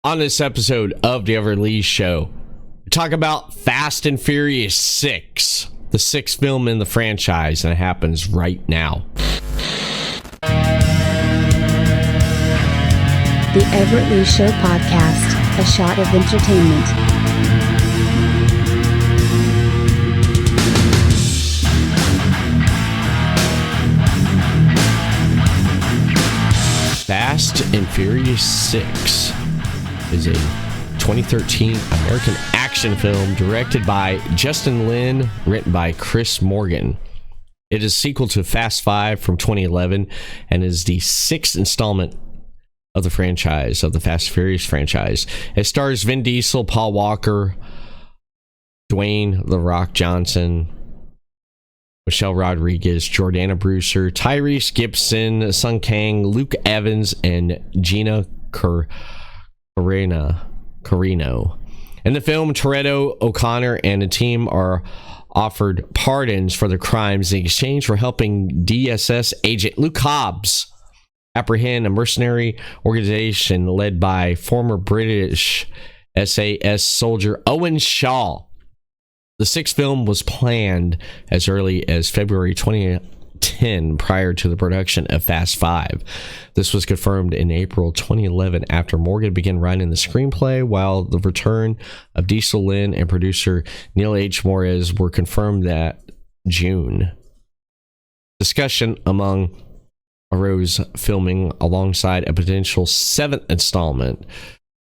On this episode of the Everett Lee Show, we talk about Fast and Furious 6, the sixth film in the franchise, and it happens right now. The Everett Lee Show podcast, a shot of entertainment. Fast and Furious 6 is a 2013 American action film directed by Justin Lin, written by Chris Morgan. It is a sequel to Fast 5 from 2011 and is the sixth installment of the franchise, of the Fast and Furious franchise. It stars Vin Diesel, Paul Walker, Dwayne "The Rock" Johnson, Michelle Rodriguez, Jordana Brewster, Tyrese Gibson, Sung Kang, Luke Evans, and Gina Carino. In the film, Toretto, O'Connor, and the team are offered pardons for their crimes in exchange for helping DSS agent Luke Hobbs apprehend a mercenary organization led by former British SAS soldier Owen Shaw. The sixth film was planned as early as February 2010, prior to the production of Fast 5. This was confirmed in April 2011 after Morgan began writing the screenplay, while the return of Diesel, Lin, and producer Neil H. Morris were confirmed that June. Discussion among arose filming alongside a potential seventh installment,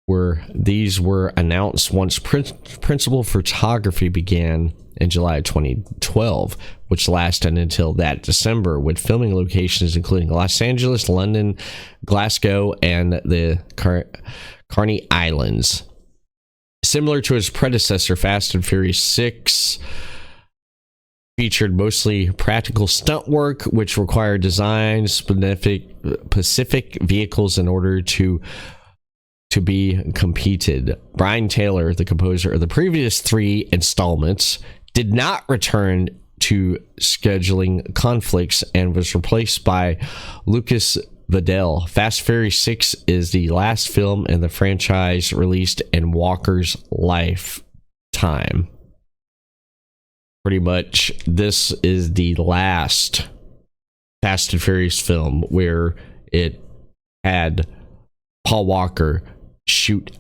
where these were announced once principal photography began in July 2012, which lasted until that December, with filming locations including Los Angeles, London, Glasgow, and the Carney Islands. Similar to his predecessor, Fast and Furious 6 featured mostly practical stunt work, which required design specific vehicles in order to be competed. Brian Taylor, the composer of the previous three installments, did not return to scheduling conflicts and was replaced by Lucas Vidal. Fast and Furious 6 is the last film in the franchise released in Walker's lifetime. Pretty much, this is the last Fast and Furious film where it had Paul Walker shoot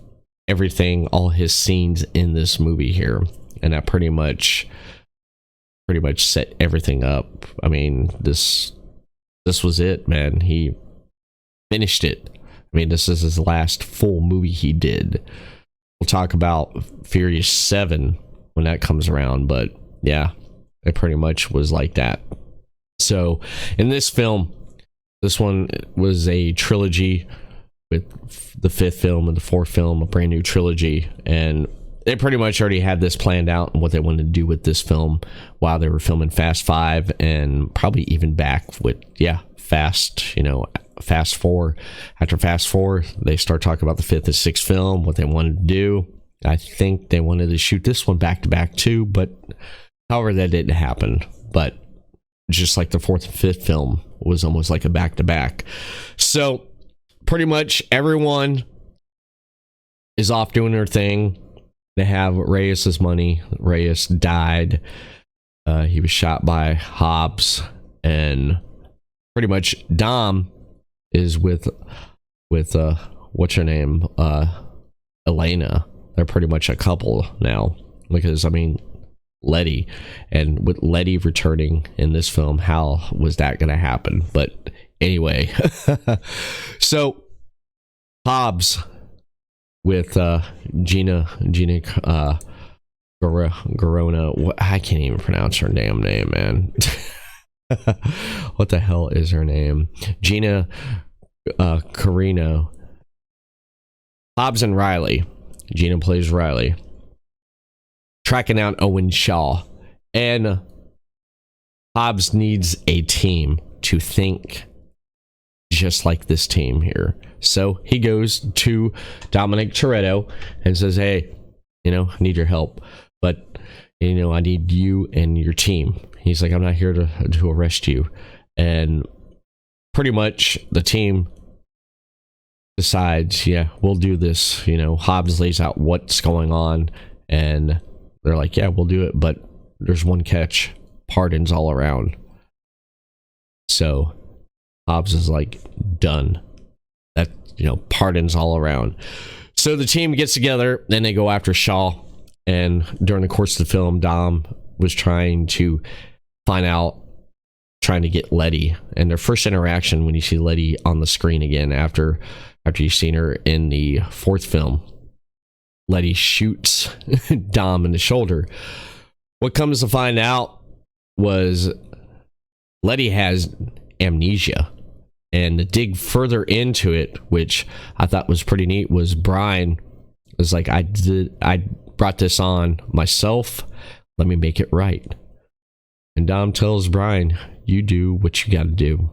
everything, all his scenes in this movie here, and that pretty much set everything up. I mean, this was it, man. He finished it. I mean, this is his last full movie he did. We'll talk about Furious 7 when that comes around, but yeah, it pretty much was like that. So in this film, this one was a trilogy, with the fifth film and the fourth film, a brand new trilogy, and they pretty much already had this planned out and what they wanted to do with this film while they were filming Fast 5, and probably even back with Fast 4. After Fast 4, they start talking about the fifth and sixth film, what they wanted to do. I think they wanted to shoot this one back to back too, but however, that didn't happen. But just like the fourth and fifth film was almost like a back to back. So pretty much everyone is off doing their thing. They have Reyes's money. Reyes died. He was shot by Hobbs, and pretty much Dom is with what's her name, Elena. They're pretty much a couple now, because I mean, Letty, and with Letty returning in this film, how was that going to happen? But anyway, so Hobbs with Gina Garona. I can't even pronounce her damn name, man. What the hell is her name? Gina Carino. Hobbs and Riley. Gina plays Riley, tracking down Owen Shaw, and Hobbs needs a team to think just like this team here. So he goes to Dominic Toretto and says, hey, I need your help, but I need you and your team. He's like, I'm not here to arrest you. And pretty much the team decides, yeah, we'll do this. Hobbs lays out what's going on, and they're like, yeah, we'll do it, but there's one catch: pardons all around. So Hobbs is like, done. That, pardons all around. So the team gets together, then they go after Shaw, and during the course of the film, Dom was trying to get Letty, and their first interaction when you see Letty on the screen again after you've seen her in the fourth film, Letty shoots Dom in the shoulder. What comes to find out was Letty has amnesia, and to dig further into it, which I thought was pretty neat, was Brian was like, I brought this on myself, let me make it right. And Dom tells Brian, you do what you got to do.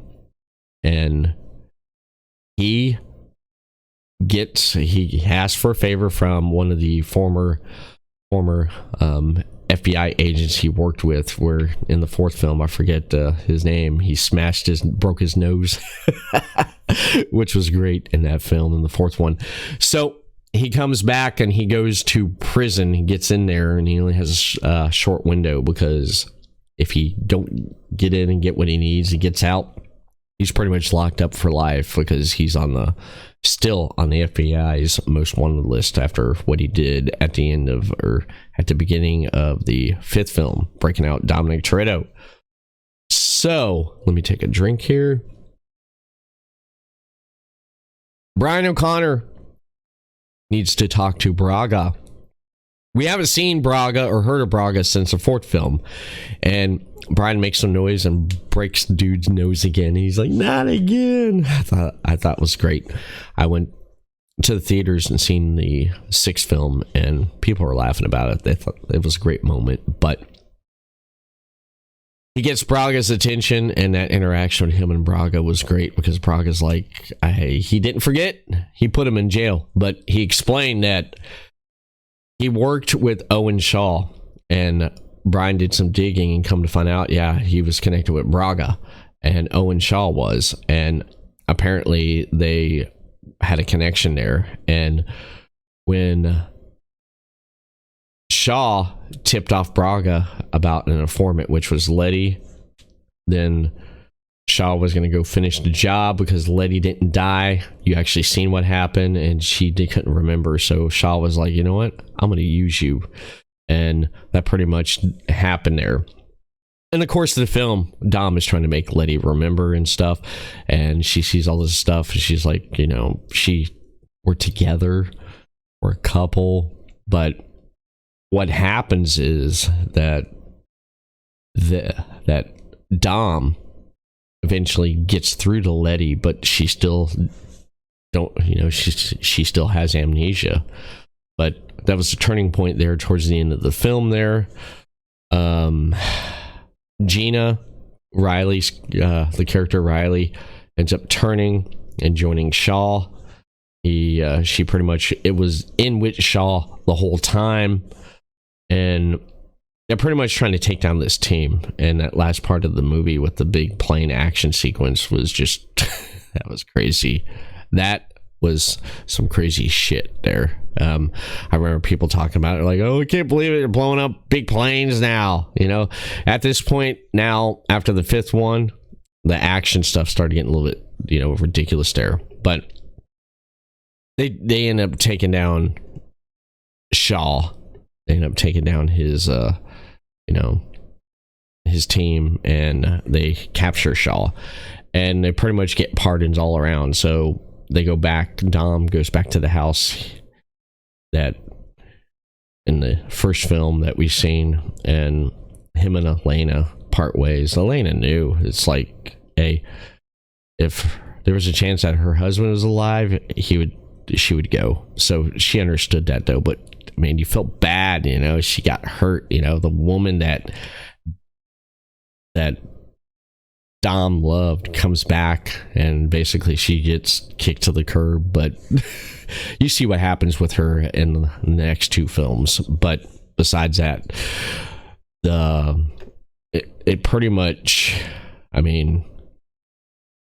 And he asks for a favor from one of the former FBI agents he worked with, where in the fourth film, I forget his name, he broke his nose, which was great in that film, in the fourth one. So he comes back and he goes to prison. He gets in there and he only has a short window, because if he don't get in and get what he needs, he gets out, he's pretty much locked up for life, because he's still on the FBI's most wanted list after what he did at the beginning of the fifth film, breaking out Dominic Toretto. So let me take a drink here. Brian O'Connor needs to talk to Braga. We haven't seen Braga or heard of Braga since the fourth film, and Brian makes some noise and breaks the dude's nose again. And he's like, not again. I thought it was great. I went to the theaters and seen the sixth film, and people were laughing about it. They thought it was a great moment, but he gets Braga's attention, and that interaction with him and Braga was great, because Braga's like, he didn't forget. He put him in jail, but he explained that he worked with Owen Shaw, and Brian did some digging and come to find out, yeah, he was connected with Braga, and Owen Shaw was, and apparently they had a connection there. And when Shaw tipped off Braga about an informant, which was Letty, then Shaw was going to go finish the job because Letty didn't die. You actually seen what happened, and couldn't remember. So Shaw was like, you know what? I'm going to use you. And that pretty much happened there. In the course of the film, Dom is trying to make Letty remember and stuff. And she sees all this stuff. And she's like, we're together. We're a couple. But what happens is that Dom eventually gets through to Letty, but she still she still has amnesia. But that was the turning point there towards the end of the film there. Gina Riley's the character Riley ends up turning and joining Shaw. She pretty much, it was in with Shaw the whole time, and they're pretty much trying to take down this team. And that last part of the movie with the big plane action sequence was just that was crazy. That was some crazy shit there. I remember people talking about it like, oh, I can't believe it, they're blowing up big planes now. At this point now, after the fifth one, the action stuff started getting a little bit ridiculous there. But they end up taking down Shaw. They end up taking down his his team, and they capture Shaw, and they pretty much get pardons all around. So they go back. Dom goes back to the house that in the first film that we've seen, and him and Elena part ways. Elena knew, it's like, hey, if there was a chance that her husband was alive, she would go. So she understood that though. But man, you felt bad, she got hurt, the woman that Dom loved comes back, and basically she gets kicked to the curb. But you see what happens with her in the next two films. But besides that, it pretty much,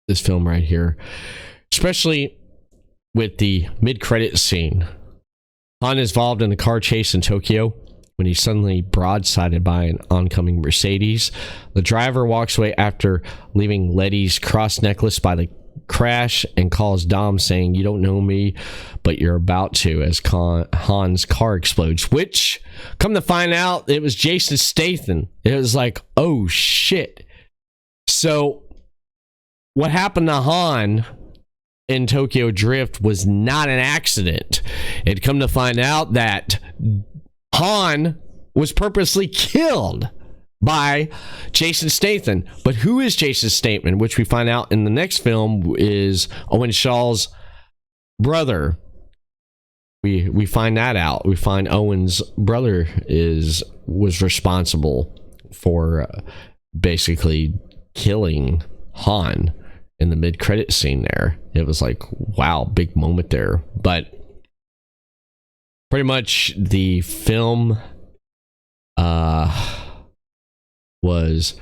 this film right here, especially with the mid-credit scene. Han is involved in a car chase in Tokyo when he's suddenly broadsided by an oncoming Mercedes. The driver walks away after leaving Letty's cross necklace by the crash and calls Dom saying, "You don't know me, but you're about to," as Han's car explodes, which, come to find out, it was Jason Statham. It was like, oh shit. So what happened to Han in Tokyo Drift was not an accident. It come to find out that Han was purposely killed by Jason Statham. But who is Jason Statham? Which we find out in the next film is Owen Shaw's brother. We find that out. We find Owen's brother was responsible for basically killing Han in the mid-credit scene there. It was like, wow, big moment there. But pretty much the film was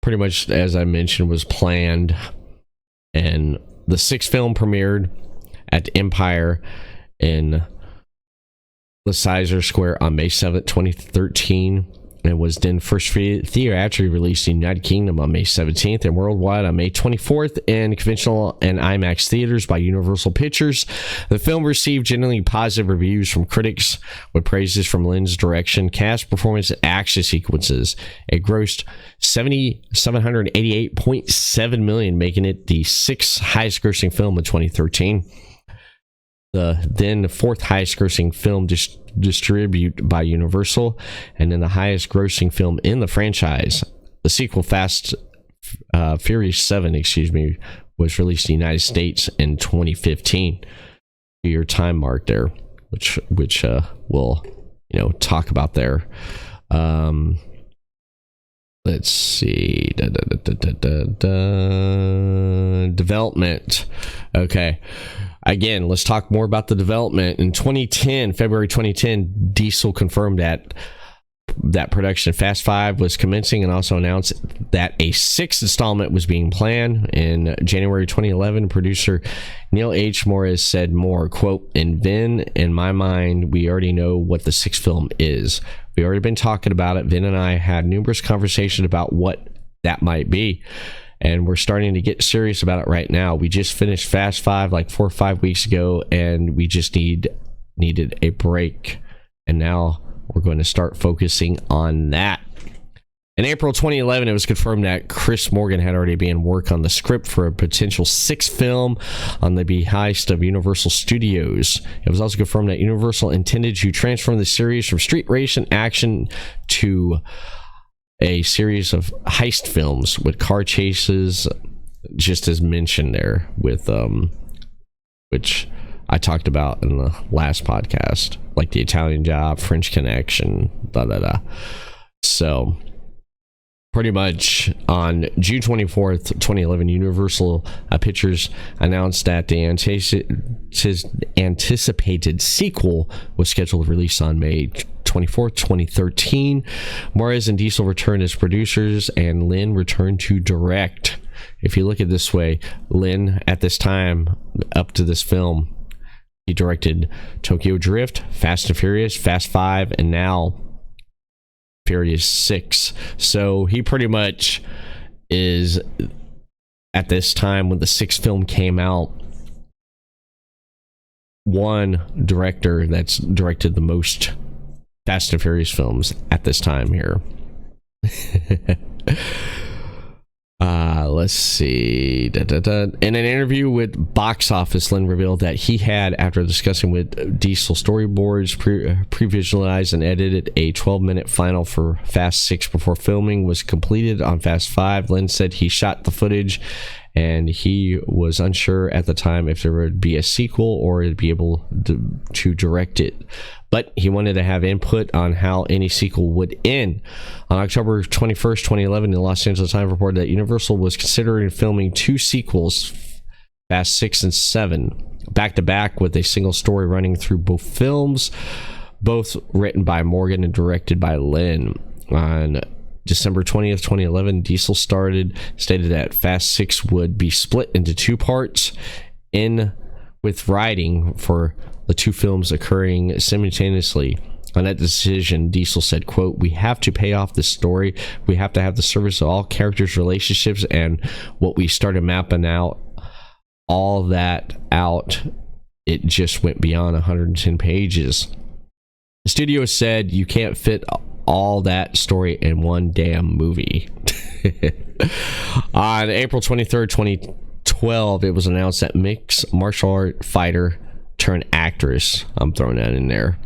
pretty much, as I mentioned, was planned, and the sixth film premiered at the Empire in Leicester Square on May 7th, 2013. It was then first theatrically released in the United Kingdom on May 17th and worldwide on May 24th in conventional and IMAX theaters by Universal Pictures. The film received generally positive reviews from critics, with praises from Lynn's direction, cast, performance, and action sequences. It grossed $788.7 million, making it the sixth highest grossing film in 2013. The fourth highest grossing film distributed by Universal, and then the highest grossing film in the franchise. The sequel, Furious 7, was released in the United States in 2015. Your time mark there, which we'll talk about there. Let's see. Development. Okay. Again, let's talk more about the development. In February 2010, Diesel confirmed that production of Fast 5 was commencing and also announced that a sixth installment was being planned. In January 2011, producer Neil H. Morris said more, quote, "In Vin, in my mind, we already know what the sixth film is. We already been talking about it. Vin and I had numerous conversations about what that might be. And we're starting to get serious about it right now. We just finished Fast 5 like 4 or 5 weeks ago, and we just needed a break. And now we're going to start focusing on that." In April 2011, it was confirmed that Chris Morgan had already been work on the script for a potential sixth film on the behest of Universal Studios. It was also confirmed that Universal intended to transform the series from street race and action to a series of heist films with car chases, just as mentioned there, with which I talked about in the last podcast, like The Italian Job, French Connection, So pretty much on June 24th, 2011, Universal Pictures announced that the anticipated sequel was scheduled to release on May 24th, 2013. Morris and Diesel returned as producers, and Lynn returned to direct. If you look at it this way, Lynn, at this time, up to this film, he directed Tokyo Drift, Fast and Furious, Fast 5, and now Furious 6. So he pretty much is, at this time when the sixth film came out, one director that's directed the most Fast and Furious films at this time here. Let's see. In an interview with Box Office, Lynn revealed that he had, after discussing with Diesel storyboards, pre-visualized and edited a 12-minute final for Fast 6 before filming was completed on Fast 5. Lynn said he shot the footage and he was unsure at the time if there would be a sequel or he'd be able to direct it. But he wanted to have input on how any sequel would end. On October 21st, 2011, the Los Angeles Times reported that Universal was considering filming two sequels, Fast 6 and 7, back-to-back with a single story running through both films, both written by Morgan and directed by Lynn. On December 20th, 2011, Diesel stated that Fast 6 would be split into two parts. In with writing for the two films occurring simultaneously. On that decision, Diesel said, quote, "We have to pay off this story. We have to have the service of all characters' relationships, and what we started mapping out, all that out, it just went beyond 110 pages. The studio said you can't fit all that story in one damn movie." On April 23rd, 2012, it was announced that mixed martial art fighter turned actress, I'm throwing that in there,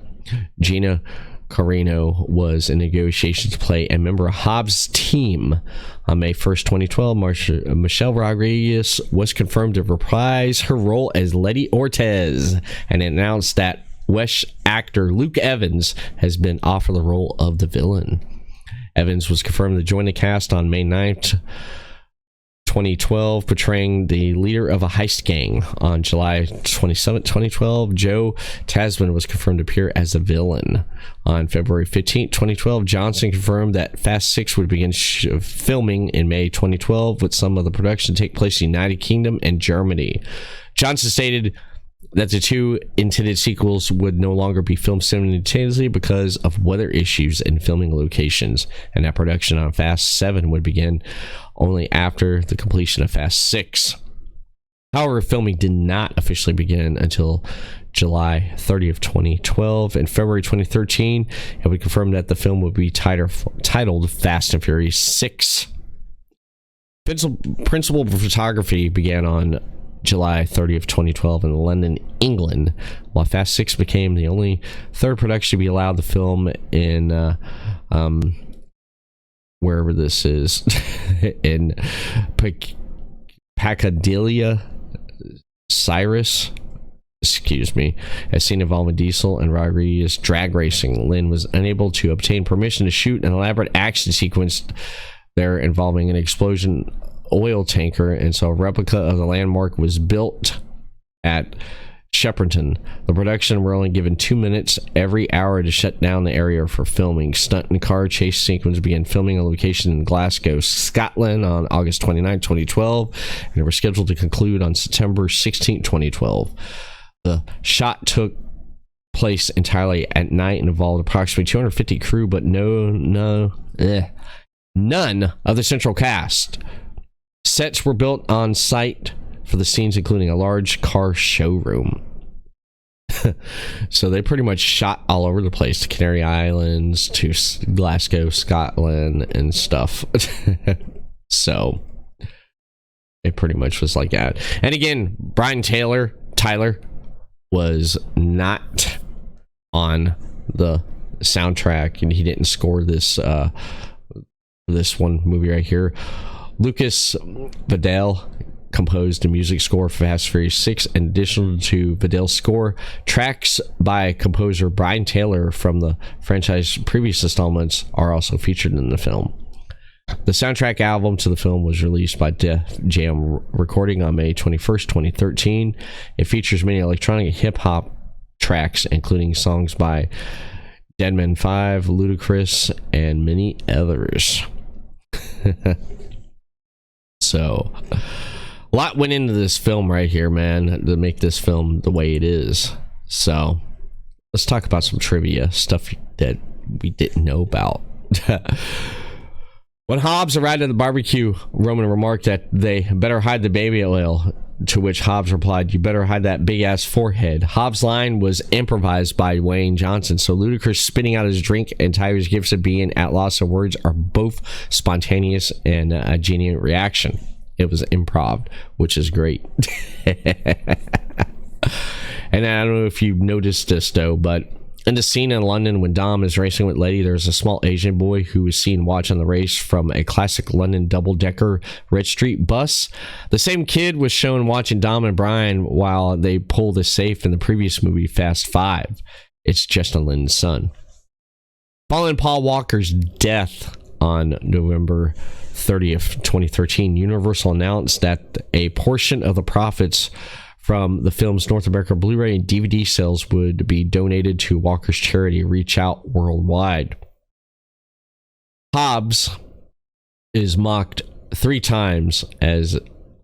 Gina Carano, was in negotiations to play a member of Hobbs' team. On May 1st, 2012, Michelle Rodriguez was confirmed to reprise her role as Letty Ortiz and announced that West actor Luke Evans has been offered the role of the villain. Evans was confirmed to join the cast on May 9th, 2012, portraying the leader of a heist gang. On July 27, 2012, Joe Tasman was confirmed to appear as the villain. On February 15, 2012, Johnson confirmed that Fast 6 would begin filming in May 2012, with some of the production take place in the United Kingdom and Germany. Johnson stated that the two intended sequels would no longer be filmed simultaneously because of weather issues in filming locations, and that production on Fast 7 would begin only after the completion of Fast 6. However, filming did not officially begin until July 30th, 2012. In February 2013, it would confirm that the film would be titled Fast and Furious 6. Principal photography began on July 30th, 2012 in London, England, while Fast 6 became the only third production to be allowed to film in wherever this is in Piccadilly Circus, excuse me, a scene involving Diesel and Rodriguez drag racing. Lynn was unable to obtain permission to shoot an elaborate action sequence there involving an explosion oil tanker, and so a replica of the landmark was built at Shepperton. The production were only given 2 minutes every hour to shut down the area for filming. Stunt and car chase sequence began filming a location in Glasgow, Scotland on August 29, 2012, and they were scheduled to conclude on September 16, 2012. The shot took place entirely at night and involved approximately 250 crew, but none of the central cast. Sets were built on site for the scenes, including a large car showroom. So they pretty much shot all over the place, to Canary Islands, to Glasgow, Scotland, and stuff. So it pretty much was like that. And again, Brian Tyler was not on the soundtrack, and he didn't score this one movie right here. Lucas Vidal composed the music score for Fast and Furious 6. In addition to Vidal's score, tracks by composer Brian Tyler from the franchise's previous installments are also featured in the film. The soundtrack album to the film was released by Def Jam Recording on May 21st, 2013. It features many electronic hip-hop tracks, including songs by Deadman 5, Ludacris, and many others. So, a lot went into this film right here, man, to make this film the way it is. So, let's talk about some trivia, stuff that we didn't know about. When Hobbs arrived at the barbecue, Roman remarked that they better hide the baby oil, to which Hobbs replied, "You better hide that big-ass forehead." Hobbs' line was improvised by Wayne Johnson, so Ludacris spitting out his drink and Tyrese Gibson being at loss of words are both spontaneous and a genuine reaction. It was improv, which is great. And I don't know if you've noticed this, though, but in the scene in London when Dom is racing with Letty, there's a small Asian boy who is seen watching the race from a classic London double-decker Red Street bus. The same kid was shown watching Dom and Brian while they pull the safe in the previous movie, Fast 5. It's Justin Lin's son. Following Paul Walker's death on November 30th, 2013, Universal announced that a portion of the profits from the film's North America Blu-ray and DVD sales would be donated to Walker's charity Reach Out Worldwide. Hobbs is mocked 3 times as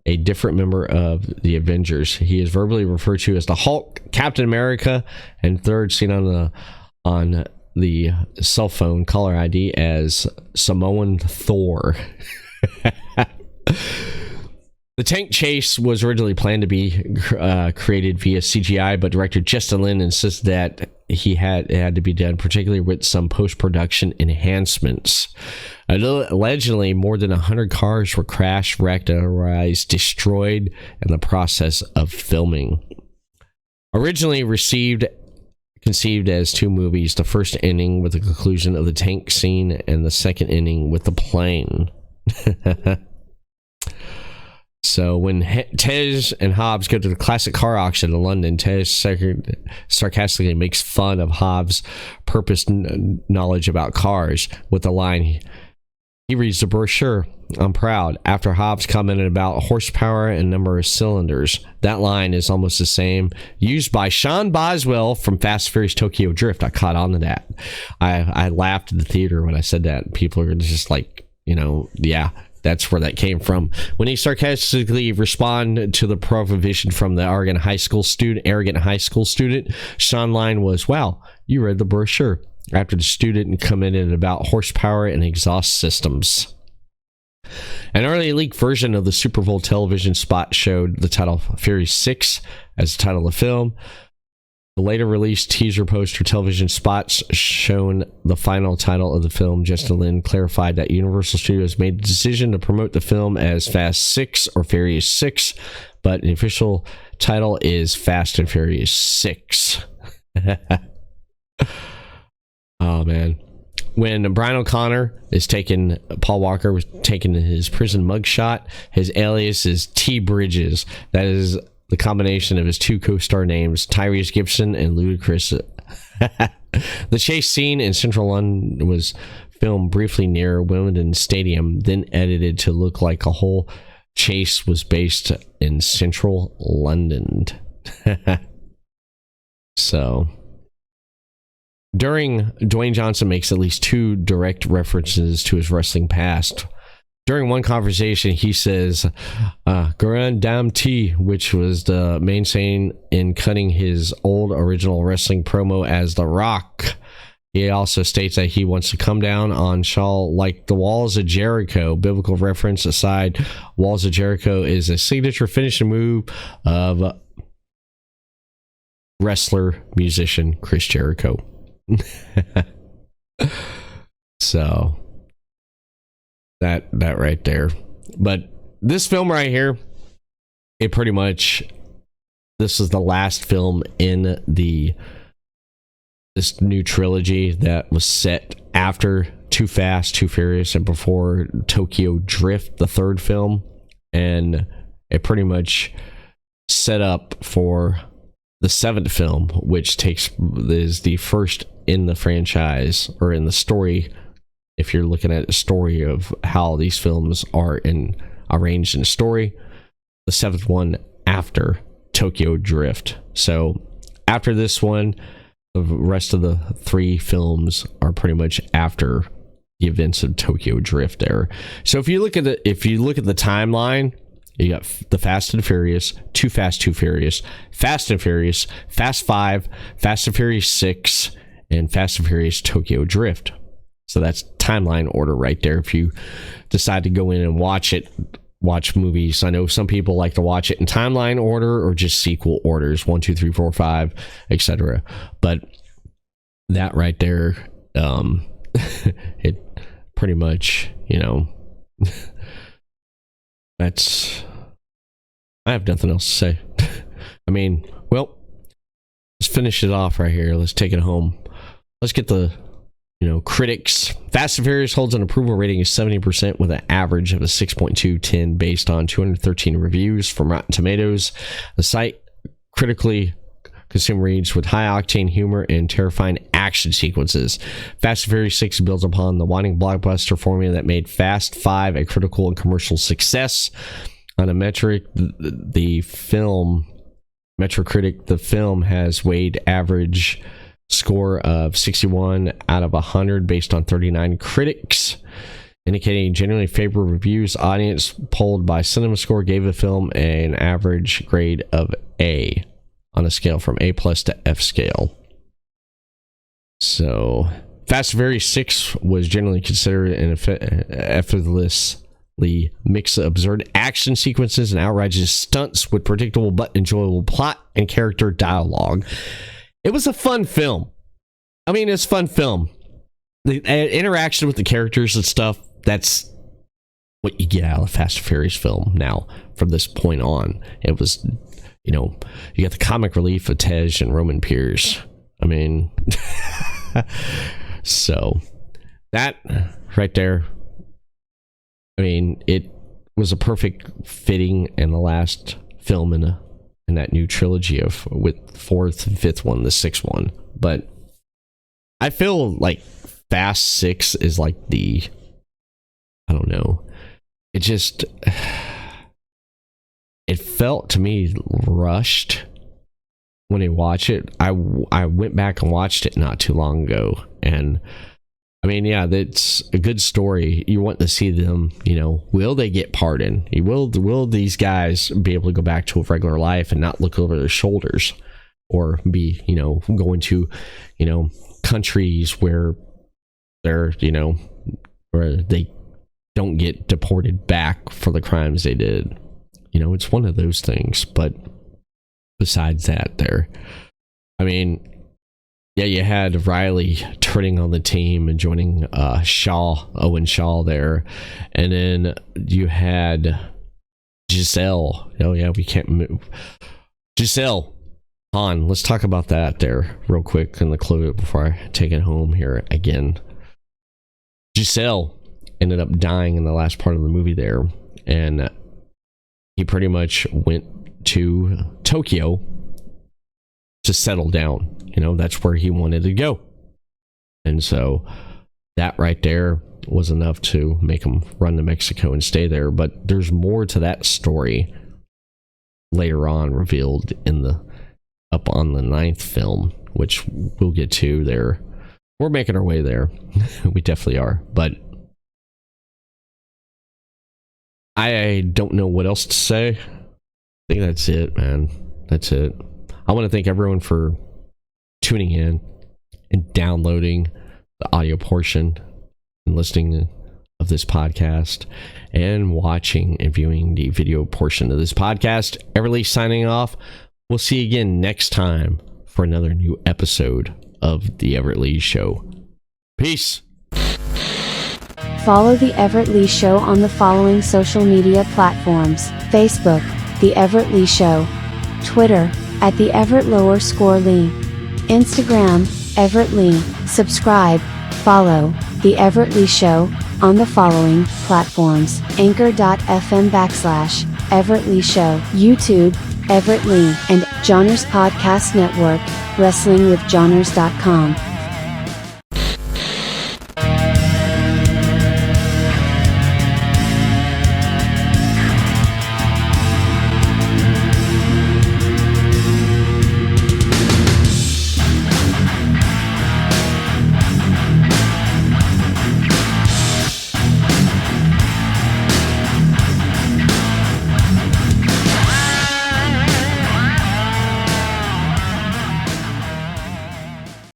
a different member of the Avengers. He is verbally referred to as the Hulk, Captain America, and third seen on the cell phone caller ID as Samoan Thor. The tank chase was originally planned to be created via CGI, but director Justin Lin insisted that it had to be done, particularly with some post-production enhancements. Allegedly, more than 100 cars were crashed, wrecked, and otherwise destroyed in the process of filming. Originally conceived as two movies, the first ending with the conclusion of the tank scene and the second ending with the plane. So when Tej and Hobbs go to the classic car auction in London, Tej sarcastically makes fun of Hobbs' purposed knowledge about cars with the line, he reads the brochure, I'm proud, after Hobbs commented about horsepower and number of cylinders. That line is almost the same, used by Sean Boswell from Fast and Furious Tokyo Drift. I caught on to that. I laughed at the theater when I said that. People are just like, yeah. That's where that came from. When he sarcastically responded to the prohibition from the arrogant high school student, Sean's line was, wow, you read the brochure, after the student commented about horsepower and exhaust systems. An early leaked version of the Super Bowl television spot showed the title Fury 6 as the title of the film. The later released teaser poster television spots shown the final title of the film. Justin Lin clarified that Universal Studios made the decision to promote the film as Fast 6 or Furious 6, but the official title is Fast and Furious 6. Oh, man. When Brian O'Connor is taken, Paul Walker was taken his prison mugshot, his alias is T. Bridges. That is the combination of his two co-star names, Tyrese Gibson and Ludacris. The chase scene in central London was filmed briefly near Wimbledon Stadium, then edited to look like a whole chase was based in central London. So, Dwayne Johnson makes at least two direct references to his wrestling past. During one conversation, he says, Grand Dam T, which was the main saying in cutting his old original wrestling promo as The Rock. He also states that he wants to come down on Shaw like the Walls of Jericho. Biblical reference aside, Walls of Jericho is a signature finishing move of wrestler, musician Chris Jericho. So... That right there. But this film right here, it pretty much, this is the last film in this new trilogy that was set after Too Fast, Too Furious, and before Tokyo Drift, the third film. And it pretty much set up for the seventh film, which is the first in the franchise, or in the story. If you're looking at the story of how these films are arranged in a story, the seventh one after Tokyo Drift. So after this one, the rest of the three films are pretty much after the events of Tokyo Drift there. So if you look at the timeline, you got the Fast and Furious, Too Fast, Too Furious, Fast and Furious, Fast 5, Fast and Furious 6, and Fast and Furious Tokyo Drift. So that's timeline order right there. If you decide to go in and watch movies, I know some people like to watch it in timeline order or just sequel orders, 1, 2, 3, 4, 5, etc. But that right there, it pretty much, that's, I have nothing else to say. I mean, well, let's finish it off right here. Let's take it home. Let's get the critics. Fast and Furious holds an approval rating of 70% with an average of a 6.210 based on 213 reviews from Rotten Tomatoes. The site critically consumer reads with high octane humor and terrifying action sequences. Fast and Furious 6 builds upon the winning blockbuster formula that made Fast 5 a critical and commercial success. On a metric, the film has weighed average score of 61 out of 100 based on 39 critics. indicating generally favorable reviews. Audience polled by CinemaScore gave the film an average grade of A on a scale from A plus to F scale. So, Fast and Furious 6 was generally considered an effortlessly mix of absurd action sequences and outrageous stunts with predictable but enjoyable plot and character dialogue. It was a fun film. I mean, it's a fun film. The interaction with the characters and stuff, that's what you get out of a Fast and Furious film now from this point on. It was, you know, you got the comic relief of Tej and Roman Pierce. I mean, so that right there, I mean, it was a perfect fitting in the last film in that new trilogy of with fourth and fifth one, the sixth one. But I feel like Fast 6 is like I don't know. It just, it felt to me rushed when I watch it. I went back and watched it not too long ago, and I mean, yeah, that's a good story. You want to see them, you know, will they get pardoned? Will these guys be able to go back to a regular life and not look over their shoulders, or be, you know, going to, you know, countries where they're, you know, where they don't get deported back for the crimes they did. You know, it's one of those things. But besides that, I mean, yeah, you had Riley turning on the team and joining Owen Shaw there. And then you had Giselle. Oh, yeah, we can't move. Giselle, Han, let's talk about that there real quick in the clue before I take it home here again. Giselle ended up dying in the last part of the movie there, and he pretty much went to Tokyo to settle down. You know, that's where he wanted to go. And so that right there was enough to make him run to Mexico and stay there. But there's more to that story later on revealed up on the 9th film, which we'll get to there. We're making our way there. We definitely are. But I don't know what else to say. I think that's it, man. That's it. I want to thank everyone for tuning in and downloading the audio portion and listening of this podcast and watching and viewing the video portion of this podcast. Everett Lee signing off. We'll see you again next time for another new episode of The Everett Lee Show. Peace. Follow The Everett Lee Show on the following social media platforms: Facebook, The Everett Lee Show; Twitter, @The Everett _Lee; Instagram, Everett Lee. Subscribe, follow The Everett Lee Show on the following platforms: Anchor.fm/ Everett Lee Show, YouTube, Everett Lee, and Johners Podcast Network, WrestlingWithJohners.com.